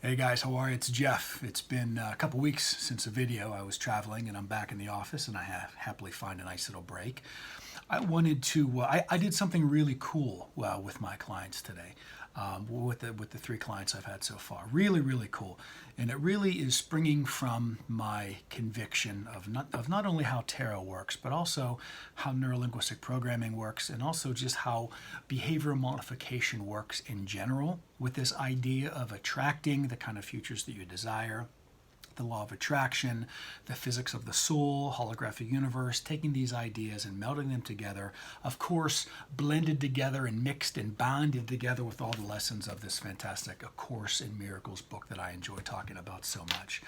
Hey guys, how are you? It's Jeff. It's been a couple weeks since a video. I was traveling and I'm back in the office and I have happily find a nice little break. I wanted to, I did something really cool with my clients today, with the three clients I've had so far. Really, really cool. And it really is springing from my conviction of not only how tarot works, but also how neurolinguistic programming works, and also just how behavioral modification works in general, with this idea of attracting the kind of futures that you desire, the law of attraction, the physics of the soul, holographic universe, taking these ideas and melding them together, of course, blended together and mixed and bonded together with all the lessons of this fantastic A Course in Miracles book that I enjoy talking about so much.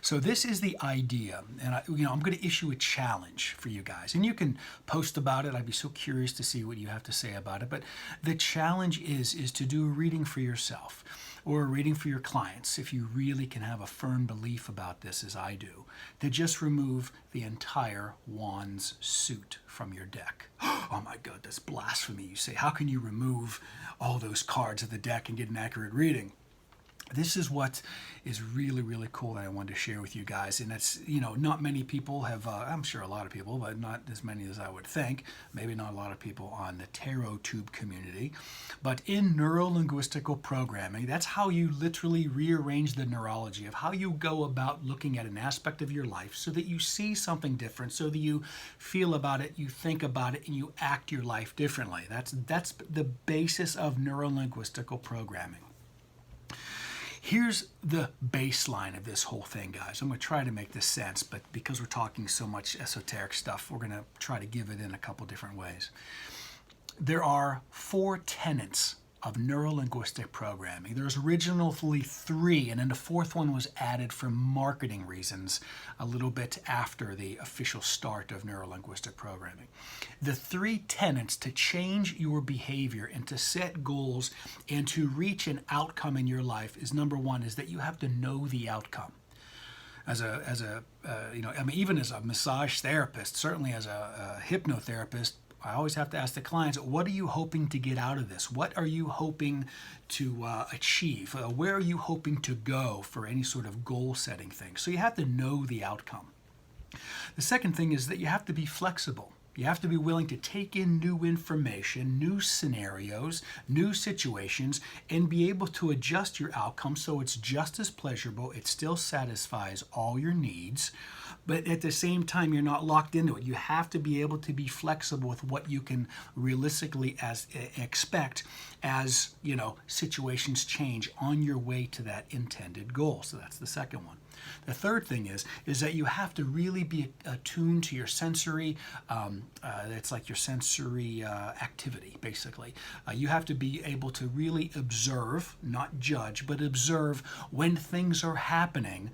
So this is the idea, and I'm going to issue a challenge for you guys, and you can post about it. I'd be so curious to see what you have to say about it. But the challenge is to do a reading for yourself, or a reading for your clients, if you really can have a firm belief about this as I do, to just remove the entire Wands suit from your deck. Oh my God, that's blasphemy. You say, how can you remove all those cards of the deck and get an accurate reading? This is what is really, really cool that I wanted to share with you guys. And it's, not many people have, I'm sure a lot of people, but not as many as I would think. Maybe not a lot of people on the Tarot Tube community. But in neuro-linguistical programming, that's how you literally rearrange the neurology of how you go about looking at an aspect of your life so that you see something different, so that you feel about it, you think about it, and you act your life differently. That's the basis of neuro-linguistical programming. Here's the baseline of this whole thing, guys. I'm going to try to make this sense, but because we're talking so much esoteric stuff, we're going to try to give it in a couple different ways. There are 4 tenets of neurolinguistic programming. There's originally 3, and then the 4th one was added for marketing reasons a little bit after the official start of neurolinguistic programming. The 3 tenets to change your behavior and to set goals and to reach an outcome in your life is, number 1, is that you have to know the outcome. Even as a massage therapist, certainly as a hypnotherapist, I always have to ask the clients, what are you hoping to get out of this? What are you hoping to achieve? Where are you hoping to go for any sort of goal-setting thing? So you have to know the outcome. The second thing is that you have to be flexible. You have to be willing to take in new information, new scenarios, new situations, and be able to adjust your outcome so it's just as pleasurable, it still satisfies all your needs, but at the same time, you're not locked into it. You have to be able to be flexible with what you can realistically expect as, situations change on your way to that intended goal. So that's the second one. The third thing is that you have to really be attuned to your sensory, it's like your sensory activity, basically. You have to be able to really observe, not judge, but observe when things are happening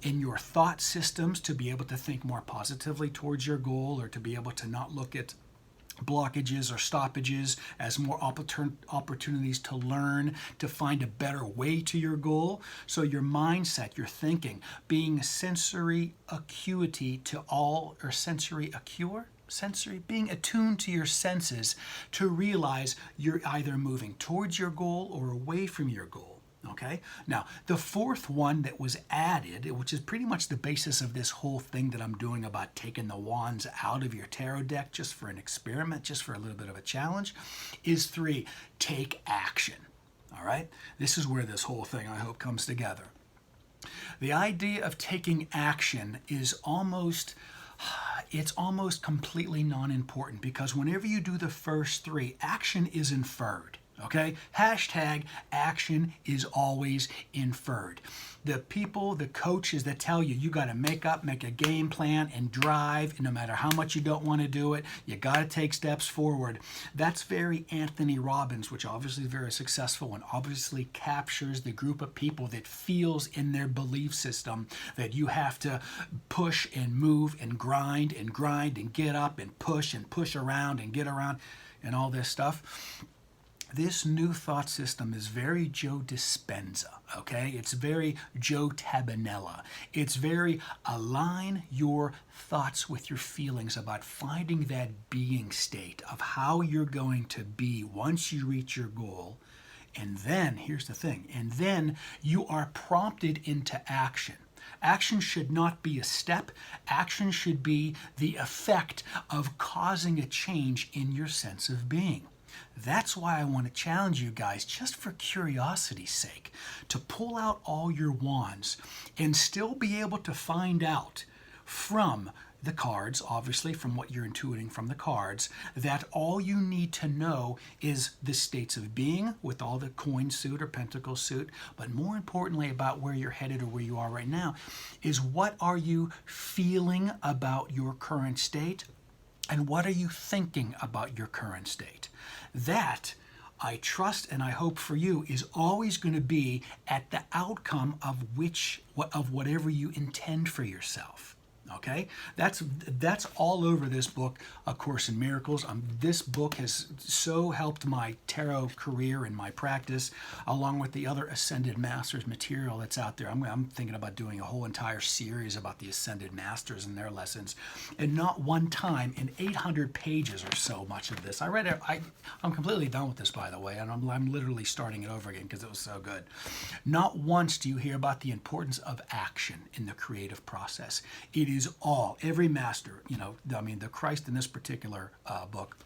in your thought systems, to be able to think more positively towards your goal, or to be able to not look at blockages or stoppages as more opportunities to learn, to find a better way to your goal. So your mindset, your thinking, being sensory acuity to all, or sensory acure? Being attuned to your senses to realize you're either moving towards your goal or away from your goal. Okay, now the 4th one that was added, which is pretty much the basis of this whole thing that I'm doing about taking the wands out of your tarot deck just for an experiment, just for a little bit of a challenge, is 3, take action. All right, this is where this whole thing, I hope, comes together. The idea of taking action is almost completely non-important, because whenever you do the first 3, action is inferred. Okay? Hashtag action is always inferred. The people, the coaches that tell you got to make a game plan and drive, and no matter how much you don't want to do it, you got to take steps forward. That's very Anthony Robbins, which obviously is very successful and obviously captures the group of people that feels in their belief system that you have to push and move and grind and get up and push around and get around and all this stuff. This new thought system is very Joe Dispenza, okay? It's very Joe Tabanella. It's very align your thoughts with your feelings about finding that being state of how you're going to be once you reach your goal, And then, here's the thing, and then you are prompted into action. Action should not be a step. Action should be the effect of causing a change in your sense of being. That's why I want to challenge you guys, just for curiosity's sake, to pull out all your wands and still be able to find out from the cards, obviously from what you're intuiting from the cards, that all you need to know is the states of being with all the coin suit or pentacle suit, but more importantly about where you're headed or where you are right now is what are you feeling about your current state and what are you thinking about your current state. That, I trust and I hope for you, is always going to be at the outcome of whatever you intend for yourself. Okay, that's all over this book, A Course in Miracles. This book has so helped my tarot career and my practice, along with the other Ascended Masters material that's out there. I'm thinking about doing a whole entire series about the Ascended Masters and their lessons. And not one time in 800 pages or so much of this. I read it. I'm completely done with this, by the way, and I'm literally starting it over again because it was so good. Not once do you hear about the importance of action in the creative process. It is every master, the Christ in this particular book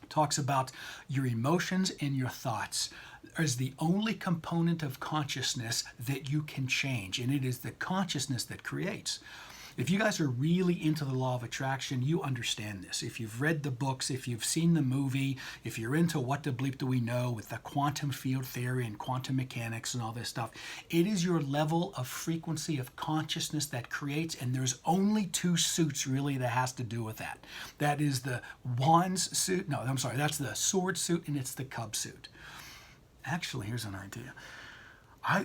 talks about your emotions and your thoughts as the only component of consciousness that you can change, and it is the consciousness that creates. If you guys are really into the law of attraction, you understand this. If you've read the books, if you've seen the movie, if you're into what the bleep do we know with the quantum field theory and quantum mechanics and all this stuff, it is your level of frequency of consciousness that creates, and there's only two suits really that has to do with that. That is the wands suit, that's the sword suit, and it's the cub suit. Actually, here's an idea.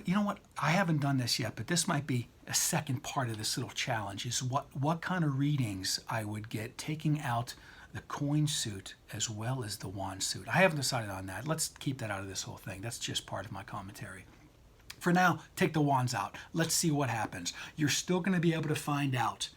You know what? I haven't done this yet, but this might be a second part of this little challenge, is what kind of readings I would get taking out the coin suit as well as the wand suit. I haven't decided on that. Let's keep that out of this whole thing. That's just part of my commentary. For now, take the wands out. Let's see what happens. You're still going to be able to find out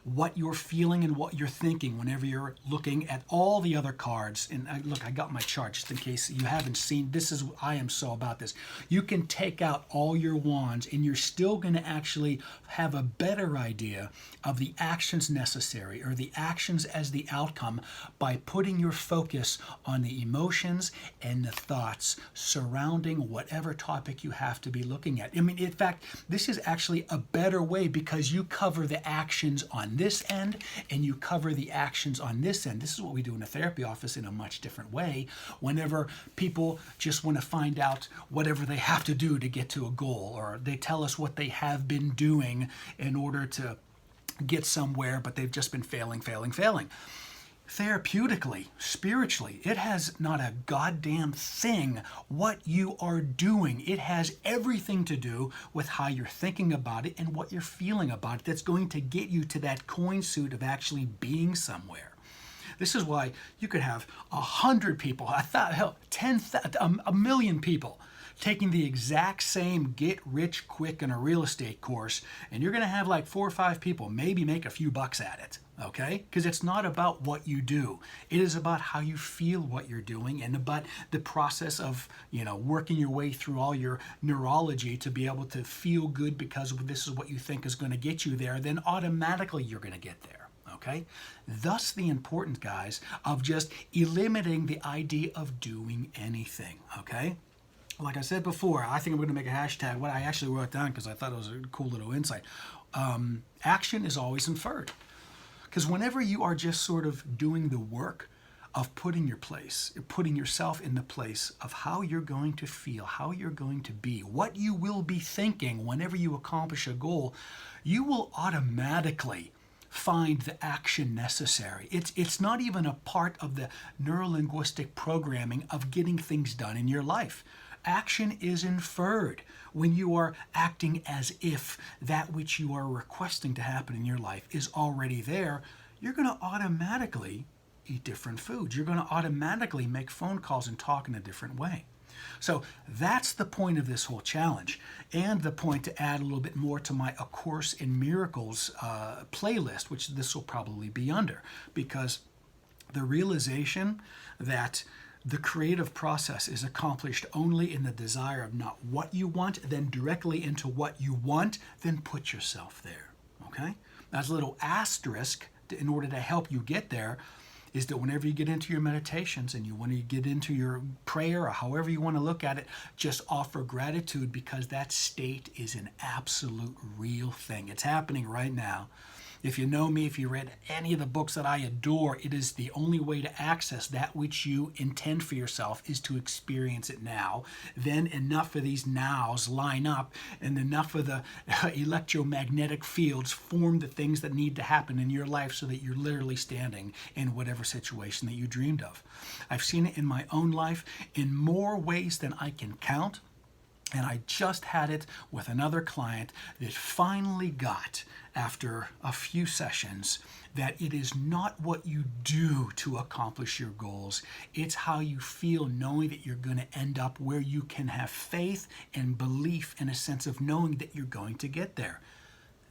what you're feeling and what you're thinking whenever you're looking at all the other cards. And I got my chart just in case you haven't seen. I am so about this. You can take out all your wands and you're still going to actually have a better idea of the actions necessary or the actions as the outcome by putting your focus on the emotions and the thoughts surrounding whatever topic you have to be looking at. In fact, this is actually a better way because you cover the actions on this end and you cover the actions on this end. This is what we do in a therapy office in a much different way whenever people just want to find out whatever they have to do to get to a goal, or they tell us what they have been doing in order to get somewhere, but they've just been failing. Therapeutically, spiritually, it has not a goddamn thing what you are doing. It has everything to do with how you're thinking about it and what you're feeling about it that's going to get you to that coin suit of actually being somewhere. This is why you could have 100 people, 10,000, a million people taking the exact same get rich quick in a real estate course, and you're going to have like 4 or 5 people maybe make a few bucks at it. Okay? Because it's not about what you do. It is about how you feel what you're doing and about the process of, working your way through all your neurology to be able to feel good because this is what you think is going to get you there. Then automatically you're going to get there. Okay? Thus the importance, guys, of just eliminating the idea of doing anything. Okay? Like I said before, I think I'm going to make a hashtag. What I actually wrote down because I thought it was a cool little insight. Action is always inferred. Because whenever you are just sort of doing the work of putting yourself in the place of how you're going to feel, how you're going to be, what you will be thinking whenever you accomplish a goal, you will automatically find the action necessary. It's not even a part of the neurolinguistic programming of getting things done in your life. Action is inferred when you are acting as if that which you are requesting to happen in your life is already there. You're going to automatically eat different foods. You're going to automatically make phone calls and talk in a different way. So that's the point of this whole challenge, and the point to add a little bit more to my A Course in Miracles playlist, which this will probably be under, because the realization that The creative process is accomplished only in the desire of not what you want, then directly into what you want, then put yourself there. Okay? That's a little asterisk in order to help you get there, is that whenever you get into your meditations and you want to get into your prayer or however you want to look at it, just offer gratitude, because that state is an absolute real thing. It's happening right now. If you know me, if you read any of the books that I adore, it is the only way to access that which you intend for yourself is to experience it now. Then enough of these nows line up, and enough of the electromagnetic fields form the things that need to happen in your life so that you're literally standing in whatever situation that you dreamed of. I've seen it in my own life in more ways than I can count. And I just had it with another client that finally got, after a few sessions, that it is not what you do to accomplish your goals. It's how you feel knowing that you're going to end up where you can have faith and belief and a sense of knowing that you're going to get there.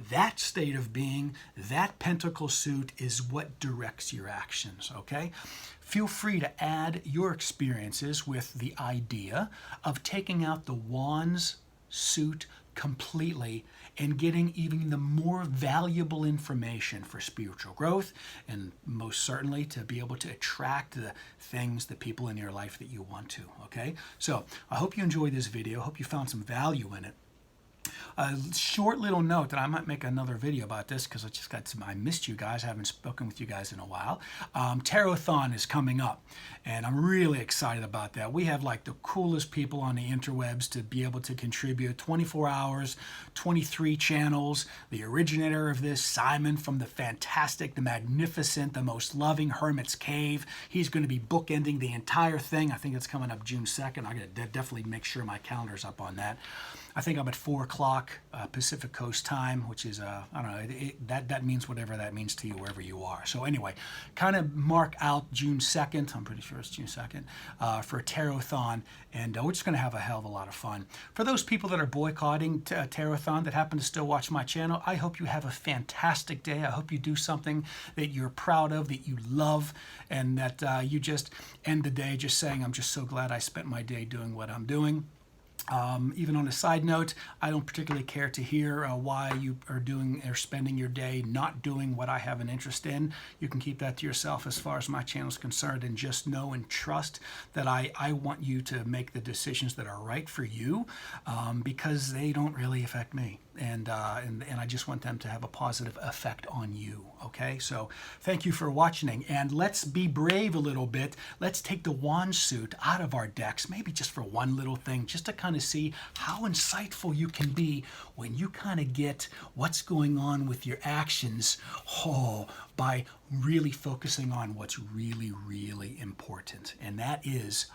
That state of being, that pentacle suit, is what directs your actions, okay? Feel free to add your experiences with the idea of taking out the wands suit completely and getting even the more valuable information for spiritual growth, and most certainly to be able to attract the things, the people in your life that you want to, okay? So I hope you enjoyed this video. I hope you found some value in it. A short little note that I might make another video about this, because I missed you guys. I haven't spoken with you guys in a while. Tarot-thon is coming up, and I'm really excited about that. We have like the coolest people on the interwebs to be able to contribute. 24 hours, 23 channels. The originator of this, Simon from the fantastic, the magnificent, the most loving Hermit's Cave. He's going to be bookending the entire thing. I think it's coming up June 2nd. I got to definitely make sure my calendar's up on that. I think I'm at 4 o'clock Pacific Coast time, which is, I don't know, that means whatever that means to you, wherever you are. So anyway, kind of mark out June 2nd, I'm pretty sure it's June 2nd, for a Tarot-thon, and we're just going to have a hell of a lot of fun. For those people that are boycotting Tarot-thon that happen to still watch my channel, I hope you have a fantastic day. I hope you do something that you're proud of, that you love, and that you just end the day just saying, I'm just so glad I spent my day doing what I'm doing. Even on a side note, I don't particularly care to hear why you are doing or spending your day not doing what I have an interest in. You can keep that to yourself as far as my channel is concerned, and just know and trust that I want you to make the decisions that are right for you, because they don't really affect me. And I just want them to have a positive effect on you, okay? So thank you for watching, and let's be brave a little bit. Let's take the wand suit out of our decks, maybe just for one little thing, just to kind of see how insightful you can be when you kind of get what's going on with your actions, by really focusing on what's really, really important, and that is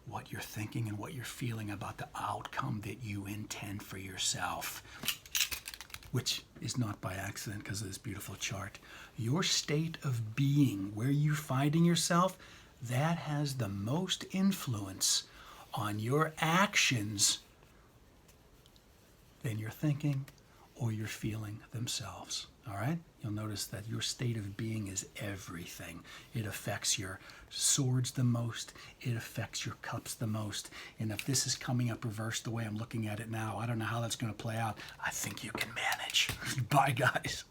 what you're thinking and what you're feeling about the outcome that you intend for yourself, which is not by accident because of this beautiful chart. Your state of being, where you're finding yourself, that has the most influence on your actions than your thinking or your feeling themselves. All right? You'll notice that your state of being is everything. It affects your swords the most. It affects your cups the most. And if this is coming up reversed the way I'm looking at it now, I don't know how that's going to play out. I think you can manage. Bye, guys.